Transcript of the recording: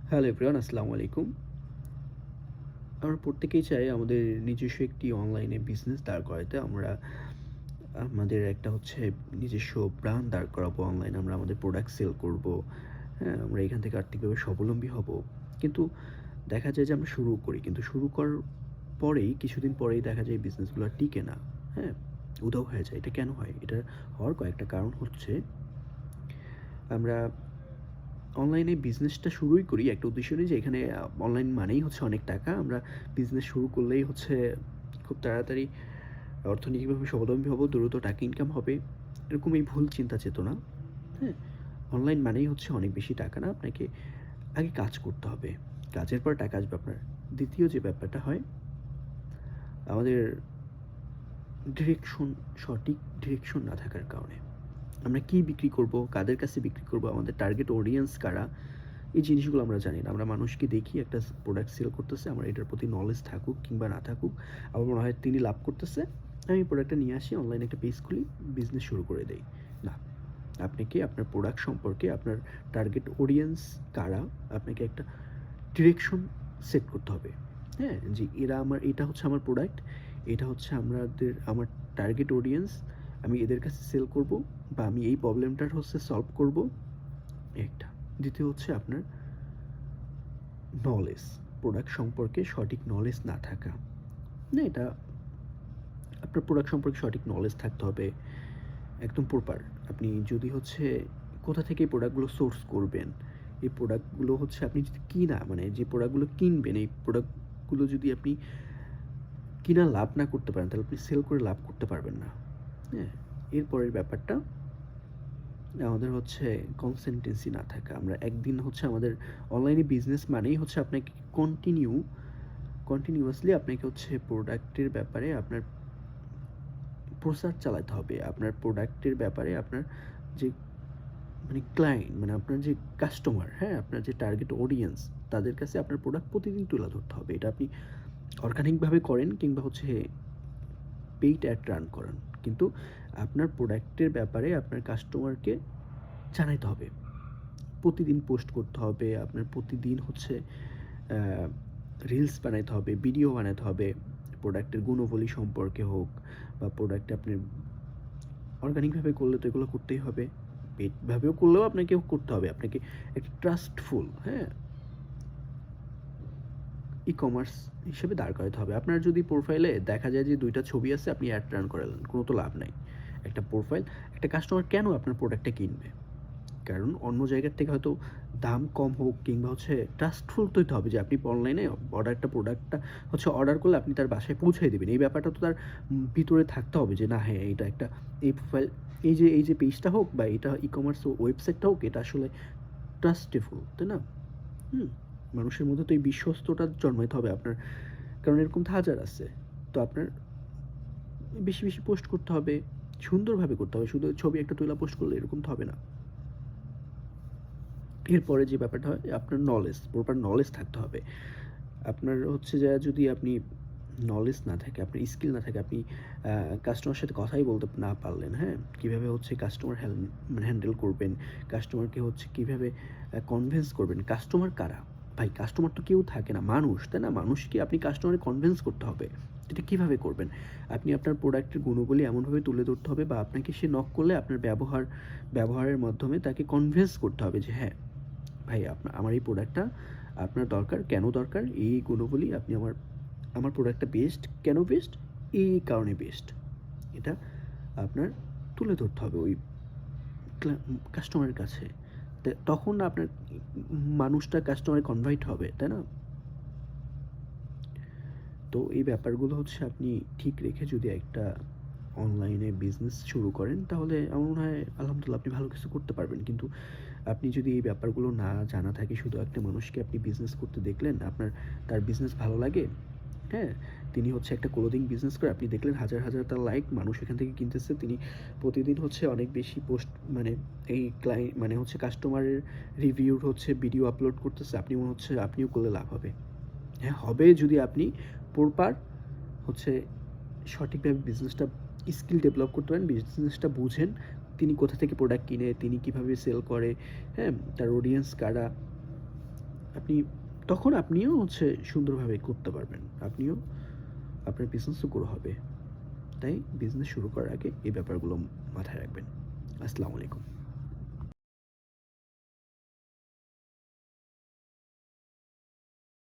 Hello everyone, আসসালামু আলাইকুম। আমরা প্রত্যেকেই চাই আমাদের নিজস্ব একটি অনলাইনে বিজনেস দাঁড় করাইতে। আমরা আমাদের একটা নিজস্ব ব্র্যান্ড দাঁড় করাবো অনলাইনে। আমরা আমাদের প্রোডাক্ট সেল করবো। হ্যাঁ? আমরা এখান থেকে আর্থিকভাবে স্বাবলম্বী হবো। কিন্তু দেখা যায় যে আমরা শুরু করি। কিন্তু শুরু করার পরেই কিছুদিন পরেই দেখা যায় এই বিজনেসগুলো আর টিকে না। হ্যাঁ? উধাও হয়ে যায়। এটা কেন হয়? এটার হওয়ার কয়েকটা কারণ হচ্ছে আমরা অনলাইনে বিজনেসটা শুরুই করি একটা উদ্দেশ্য নিয়ে যে এখানে অনলাইন মানেই অনেক টাকা। আমরা বিজনেস শুরু করলেই খুব তাড়াতাড়ি অর্থনৈতিকভাবে স্বাবলম্বী হব, দ্রুত টাকা ইনকাম হবে। এরকম এই ভুল চিন্তা চেতনা, হ্যাঁ? অনলাইন মানেই অনেক বেশি টাকা না, আপনাকে আগে কাজ করতে হবে। কাজের পর টাকা আসবে আপনার। দ্বিতীয় যে ব্যাপারটা হয়, আমাদের সঠিক ডিরেকশন না থাকার কারণে। আমরা কি বিক্রি করব, কাদের কাছে বিক্রি করব, আমাদের টার্গেট অডিয়েন্স কারা, এই জিনিসগুলো আমরা জানি না। আমরা মানুষকে দেখি একটা প্রোডাক্ট সেল করতেছে, আমার এটার প্রতি নলেজ থাকুক কিংবা না থাকুক, আমার মনে হয় তিনি লাভ করতেছে, আমি প্রোডাক্টটা নিয়ে আসি, অনলাইনে একটা পেজ খুলি, বিজনেস শুরু করে দেই। না, আপনাকে আপনার প্রোডাক্ট সম্পর্কে, আপনার টার্গেট অডিয়েন্স কারা, আপনাকে একটা ডিরেকশন সেট করতে হবে। হ্যাঁ? যে এটা আমার প্রোডাক্ট, এটা আমার টার্গেট অডিয়েন্স, আমি এদের কাছে সেল করব বা আমি এই প্রবলেমটার সলভ করব, একটা। দ্বিতীয় আপনার নলেজ, প্রোডাক্ট সম্পর্কে সঠিক নলেজ না থাকা। না, এটা আপনার প্রোডাক্ট সম্পর্কে সঠিক নলেজ থাকতে হবে, একদম প্রপার। আপনি যদি কোথা থেকে এই প্রোডাক্টগুলো সোর্স করবেন, এই প্রোডাক্টগুলো আপনি যদি যে প্রোডাক্টগুলো কিনবেন, এই প্রোডাক্টগুলো যদি আপনি কিনা লাভ না করতে পারেন, তাহলে আপনি সেল করে লাভ করতে পারবেন না। হ্যাঁ? এরপরের ব্যাপারটা, আমাদের কনসিস্টেন্সি না থাকা। আমরা একদিন আমাদের অনলাইনে বিজনেস মানেই আপনাকে কন্টিনিউয়াসলি আপনাকে প্রোডাক্টের ব্যাপারে আপনার প্রচার চালাতে হবে। আপনার প্রোডাক্টের ব্যাপারে আপনার যে ক্লায়েন্ট, আপনার যে কাস্টমার, হ্যাঁ? আপনার যে টার্গেট অডিয়েন্স, তাদের কাছে আপনার প্রোডাক্ট প্রতিদিন তুলে ধরতে হবে। এটা আপনি অর্গানিকভাবে করেন কিংবা পেইড অ্যাড রান করেন। কিন্তু আপনার প্রোডাক্টের ব্যাপারে আপনার কাস্টমারকে জানাইতে হবে। প্রতিদিন পোস্ট করতে হবে, আপনার প্রতিদিন রিলস বানাইতে হবে, ভিডিও বানাতে হবে, প্রোডাক্টের গুণাবলী সম্পর্কে হোক বা প্রোডাক্টে আপনি অর্গানিকভাবে করলে তো এগুলো করতেই হবে। পেইডভাবেও করলেও আপনাকে করতে হবে। আপনাকে একটা ট্রাস্টফুল, হ্যাঁ? ই-কমার্স হিসেবে দাঁড় করাতে হবে। আপনার যদি প্রোফাইলে দেখা যায় যে ২ টা ছবি আছে, আপনি অ্যাড রান করালেন, কোনো তো লাভ নাই। একটা প্রোফাইল, একটা কাস্টমার কেন আপনার প্রোডাক্টটা কিনবে? কারণ অন্য জায়গার থেকে হয়তো দাম কম হোক কিংবা ট্রাস্টফুল তো হইতে হবে যে আপনি অনলাইনে প্রোডাক্টটা অর্ডার করলে আপনি তার বাসায় পৌঁছায় দিবেন। এই ব্যাপারটা তো তার ভিতরে থাকতে হবে যে না, হ্যাঁ, এটা একটা, এই প্রোফাইল, এই যে পেজটা হোক বা এটা ই-কমার্স ওয়েবসাইটটা হোক, এটা আসলে ট্রাস্টেবল, তাই না? হুম? মানুষের মধ্যে তো এই বিশ্বস্ততা জন্মাইতে হবে আপনার। কারণ এরকম তো হাজার আছে। তো আপনার বেশি, বেশি পোস্ট করতে হবে, সুন্দরভাবে করতে হবে। শুধু ছবি একটা তুইলা পোস্ট করলে এরকম তো হবে না। এরপরে যে ব্যাপারটা হয়, আপনার নলেজ, প্রপার নলেজ থাকতে হবে। আপনার যে যদি আপনি নলেজ না থাকে, আপনার স্কিল না থাকে, আপনি কাস্টমারের সাথে কথাই বলতে না পারলেন, হ্যাঁ? কীভাবে কাস্টমার হ্যান্ডেল করবেন, কাস্টমারকে কীভাবে কনভিন্স করবেন। কাস্টমার কারা? ভাই, কাস্টমার তো কেউ থাকে না, মানুষ, তাই না? মানুষকে আপনি কাস্টমারে কনভিন্স করতে হবে। এটা কীভাবে করবেন? আপনি আপনার প্রোডাক্টের গুণগুলি এমনভাবে তুলে ধরতে হবে বা আপনাকে সে নক করলে আপনার ব্যবহারের মাধ্যমে তাকে কনভিন্স করতে হবে যে হ্যাঁ, ভাই, আমার এই প্রোডাক্টটা আপনার দরকার, কেন দরকার, এই গুণগুলি, আপনি আমার প্রোডাক্টটা বেস্ট, কেন বেস্ট, এই কারণে বেস্ট। এটা আপনার তুলে ধরতে হবে ওই কাস্টমারের কাছে। তখন আপনার মানুষটা কাস্টমারে কনভার্ট হবে, তাই না? তো এই ব্যাপারগুলো আপনি ঠিক রেখে যদি একটা অনলাইনে বিজনেস শুরু করেন, তাহলে আমার মনে হয় আলহামদুলিল্লাহ আপনি ভালো কিছু করতে পারবেন। কিন্তু আপনি যদি এই ব্যাপারগুলো না জানা থাকে, শুধু একটা মানুষকে আপনি বিজনেস করতে দেখলেন, তার বিজনেস ভালো লাগে, হ্যাঁ? তিনি একটা ক্লোদিং বিজনেস করে, আপনি দেখলেন হাজার, হাজার তার লাইক, মানুষ এখান থেকে কিনতেছে, তিনি প্রতিদিন অনেক বেশি পোস্ট, এই কাস্টমারের রিভিউর ভিডিও আপলোড করতেছে, আপনি আপনিও করলে লাভ হবে। হ্যাঁ, হবে যদি আপনি প্রপার হচ্ছে সঠিকভাবে বিজনেসটা স্কিল ডেভেলপ করতে পারেন, বিজনেসটা বুঝেন, তিনি কোথা থেকে প্রোডাক্ট কিনে, তিনি কিভাবে সেল করে, হ্যাঁ? তার অডিয়েন্স কারা, আপনি তখন আপনিও হচ্ছে সুন্দরভাবে করতে পারবেন। আপনিও আপনার বিজনেসও গ্রো হবে। তাই বিজনেস শুরু করার আগে এই ব্যাপারগুলো মাথায় রাখবেন। আসসালামু আলাইকুম।